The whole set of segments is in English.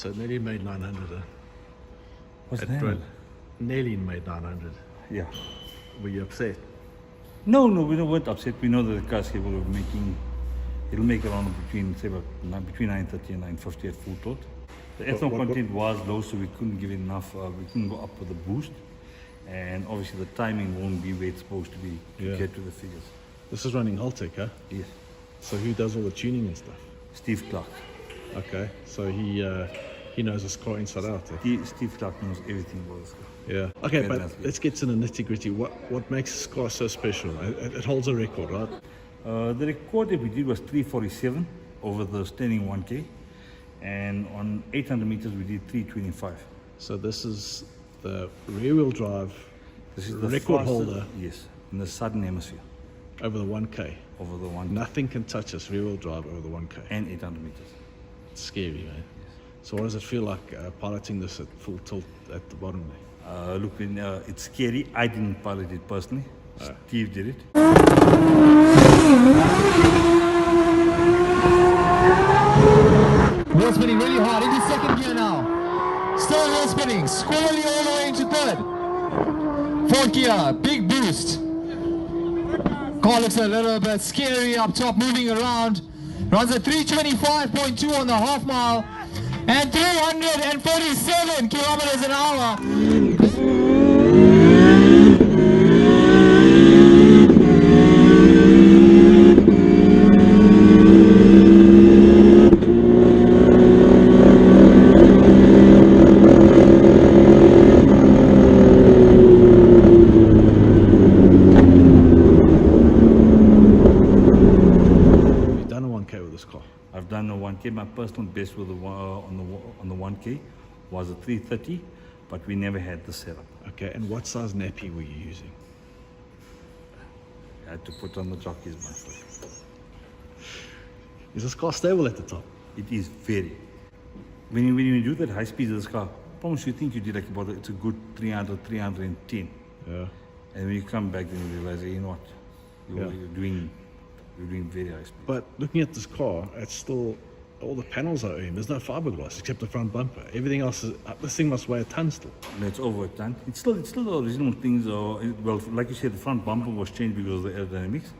So nearly made 900. What's At that? Brent. Nearly made 900. Yeah. Were you upset? No, we weren't upset. We know that the car's capable of making, it'll make around between, say, between 930 and 950 at full torque. The ethanol content was low, so we couldn't give enough, we couldn't go up with the boost. And obviously the timing won't be where it's supposed to be to get to the figures. This is running Haltech, huh? Yes. So who does all the tuning and stuff? Steve Clark. Okay, so he knows this car inside out. Eh? Steve Clark knows everything about this car. Yeah. Okay, but athlete. let's get to the nitty gritty. What makes this car so special? It holds a record, right? The record that we did was 347 over the standing 1K, and on 800 meters we did 325. So this is the rear-wheel drive. This is the record fastest, holder. Yes, in the southern hemisphere. Over the 1K. Over the 1K. Nothing can touch us rear-wheel drive over the 1K. And 800 meters. It's scary, man. Yes. So what does it feel like piloting this at full tilt at the bottom there? Look, it's scary. I didn't pilot it personally. Steve did it. Wheel spinning really hard into second gear now. Still wheel spinning, squarely all the way into third. Fourth gear, big boost. Car looks a little bit scary up top, moving around. Runs at 325.2 on the half mile and 347 kilometers an hour. I've done a 1K. My personal best with on the 1K was a 330, but we never had the setup. Okay, and what size nappy were you using? I had to put on the jockeys, my friend. Is this car stable at the top? It is very. When you do that high speed of this car, I promise you think you did like about it's a good 300, 310. Yeah. And when you come back, then you realize, hey, you know what, you're doing very high speed. But looking at this car, it's still, all the panels are in. There's no fiberglass except the front bumper. Everything else is, this thing must weigh a ton still. No, it's over a ton. It's still the original things. Well, like you said, the front bumper was changed because of the aerodynamics.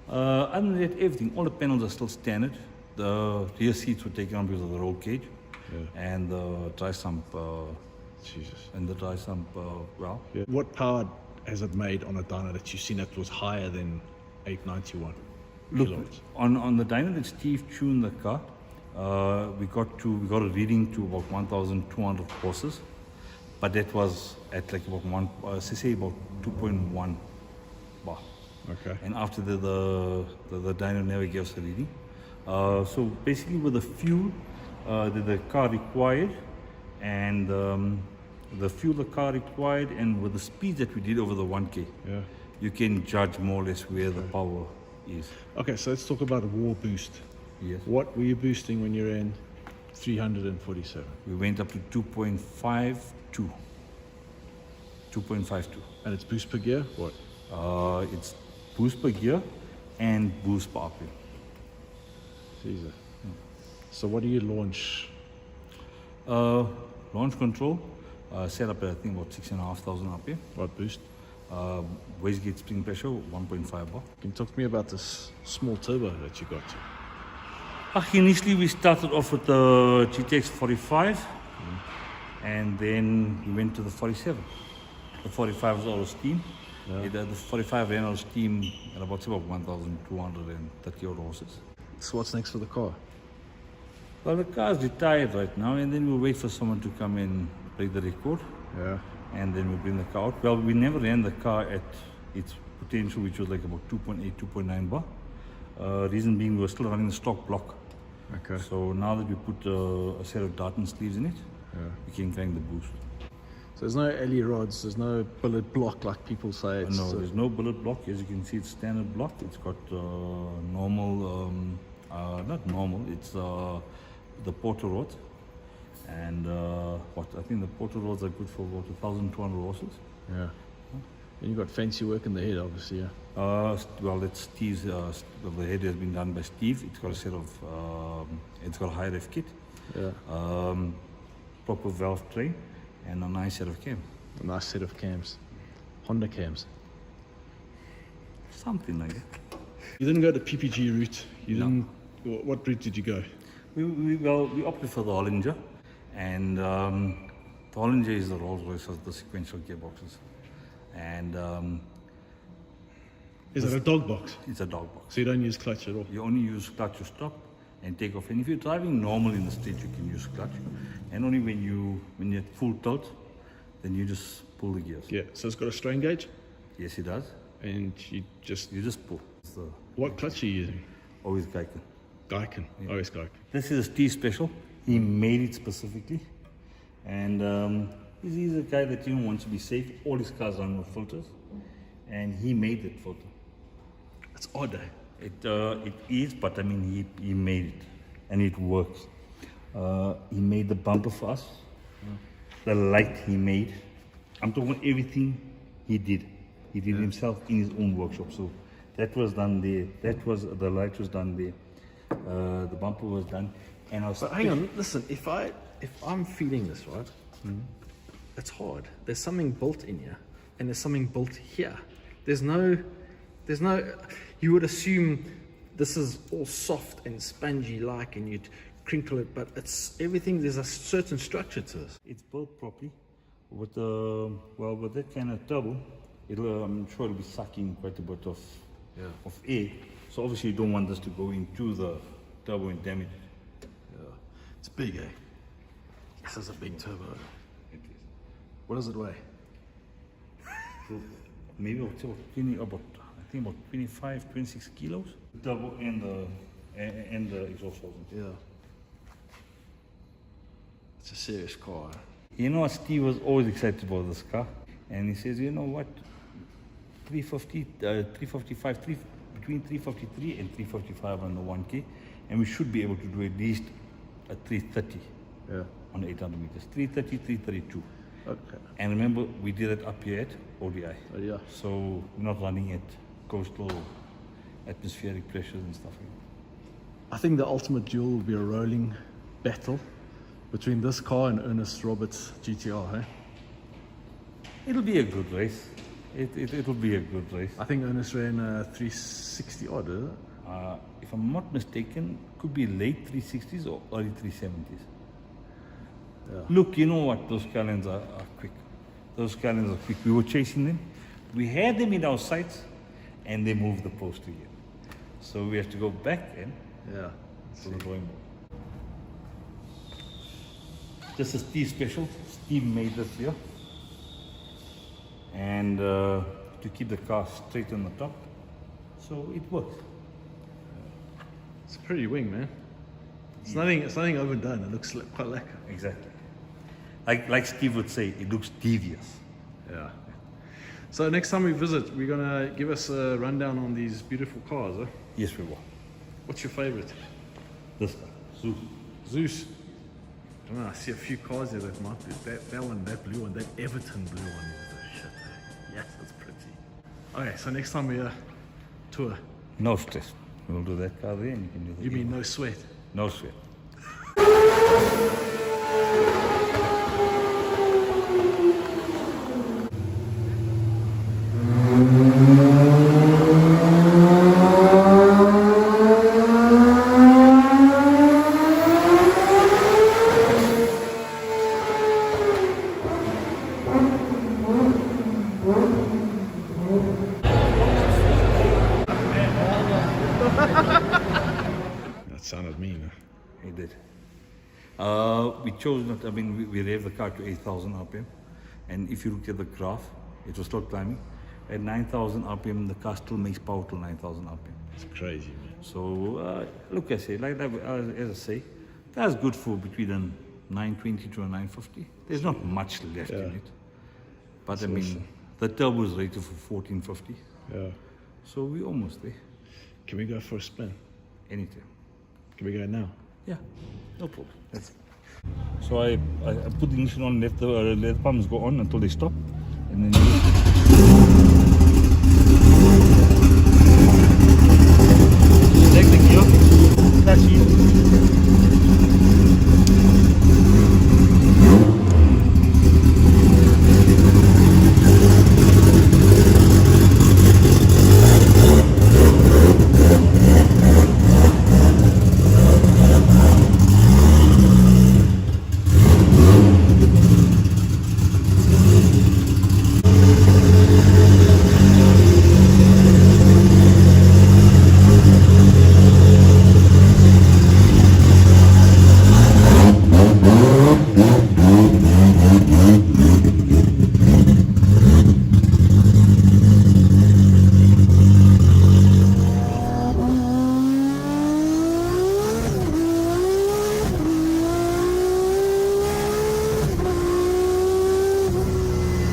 Other than that, everything, all the panels are still standard. The rear seats were taken on because of the roll cage. Yeah. And the dry sump. Jesus. And the dry sump, well. Yeah. What power has it made on a dyno that you've seen that was higher than 891? Look, on the dyno that Steve tuned the car, we got a reading to about 1,200 horses, but that was at like about about 2.1 bar. Okay. And after the dyno never gave us a reading. So basically, with the fuel that the car required, and the fuel the car required, and with the speed that we did over the 1K, you can judge more or less where the power is. Okay, so let's talk about a war boost. Yes. What were you boosting when you ran 347? We went up to 2.52. 2.52. And it's boost per gear? What? It's boost per gear and boost per RPM. Jesus. Yeah. So what do you launch? Launch control, set up at I think about 6,500 RPM. What boost? Wastegate spring pressure, 1.5 bar. Can you talk to me about this small turbo that you got to? Initially we started off with the GTX 45 and then we went to the 47. The 45 was out of steam. The 45 ran out of steam at about 1,230 odd horses. So what's next for the car? Well, the car's retired right now, and then we'll wait for someone to come and break the record. Yeah. And then we'll bring the car out. Well, we never ran the car at its potential, which was like about 2.8, 2.9 bar. Reason being, we were still running the stock block. Okay. So now that we put a set of Darton sleeves in it, we can crank the boost. So there's no LE rods, there's no billet block like people say. No, there's no billet block. As you can see, it's standard block. It's got normal, not normal, it's the Porter rod. And I think the Porter rods are good for about 1,200 horses. Yeah. And you've got fancy work in the head, obviously, yeah. Well, that's Steve's. The head has been done by Steve. It's got a set of. It's got a high ref kit. Yeah. proper valve tray, and a nice set of cams. A nice set of cams. Honda cams. Something like that. You didn't go the PPG route. You No. didn't. What route did you go? We opted for the Hollinger, and the Hollinger is the Rolls Royce of the sequential gearboxes, and Is it a dog box? it's a dog box. So you don't use clutch at all? You only use clutch to stop and take off. And if you're driving normal in the street, you can use clutch, and only when you're at full tilt, then you just pull the gears. Yeah. So it's got a strain gauge, Yes, it does. and you just. pull. It's the What clutch are you using? always Geico. Geiken. Always Geiken. This is a Steve special. He made it specifically, and he's a guy that wants to be safe. All his cars run with filters, and he made that filter. It's odd, eh? It is, but I mean, he made it, and it works. He made the bumper for us, the light he made. I'm talking about everything he did. He did himself in his own workshop. So that was done there. The light was done there. The bumper was done, and I was. But hang on, listen. If I'm feeling this right, it's hard. There's something built in here, and there's something built here. There's no. You would assume this is all soft and spongy like, and you'd crinkle it, but it's everything. There's a certain structure to this. It's built properly with with that kind of turbo. I'm sure it'll be sucking quite a bit of air. So obviously you don't want this to go into the turbo and damage it. Yeah, it's big, eh? This is a big turbo. It is. What does it weigh? So maybe about 25, 26 kilos. Turbo and the exhaust housing. Yeah. It's a serious car. Eh? You know, Steve was always excited about this car, and he says, you know what, 355, between 353 and 355 on the 1K, and we should be able to do at least a 330 on the 800 meters. 330, 332. Okay. And remember, we did it up here at ODI. Oh, yeah. So we're not running at coastal atmospheric pressures and stuff like that. I think the ultimate duel will be a rolling battle between this car and Ernest Roberts' GTR, eh? It'll be a good race. It'll be a good race. I think Ernest ran 360 odd, is it? If I'm not mistaken, could be late 360s or early 370s. Yeah. Look, you know what? Those Scallions are quick. Those Scallions are quick. We were chasing them. We had them in our sights, and they moved the post again. So we have to go back in Yeah. to the drawing board. Just a Steve special. Steve made this here. And to keep the car straight on the top. So it works. It's a pretty wing, man. It's nothing overdone. It looks quite lacquer. Exactly. Like Steve would say, it looks devious. Yeah. So next time we visit, we're gonna give us a rundown on these beautiful cars, eh? Yes, we will. What's your favorite? This car, Zeus. Zeus. I don't know, I see a few cars there that might be that one, that blue one, that Everton blue one is the shit. Eh? Yes, that's pretty. Okay, so next time we tour. No stress. We'll do that car there and you can do the You mean other. no sweat? No sweat. That sounded mean. He did. We chose not, I mean, we revved the car to 8,000 RPM. And if you look at the graph, it was still climbing. At 9,000 RPM, the car still makes power to 9,000 RPM. It's crazy, man. So, look, I say, like that, as I say, that's good for between a 920 to a 950. There's not much left in it. But I mean, the turbo is rated for 1450. Yeah. So we're almost there. Can we go for a spin? Anytime. Can we go now? Yeah, no problem. So I put the ignition on, let the pumps go on until they stop, and then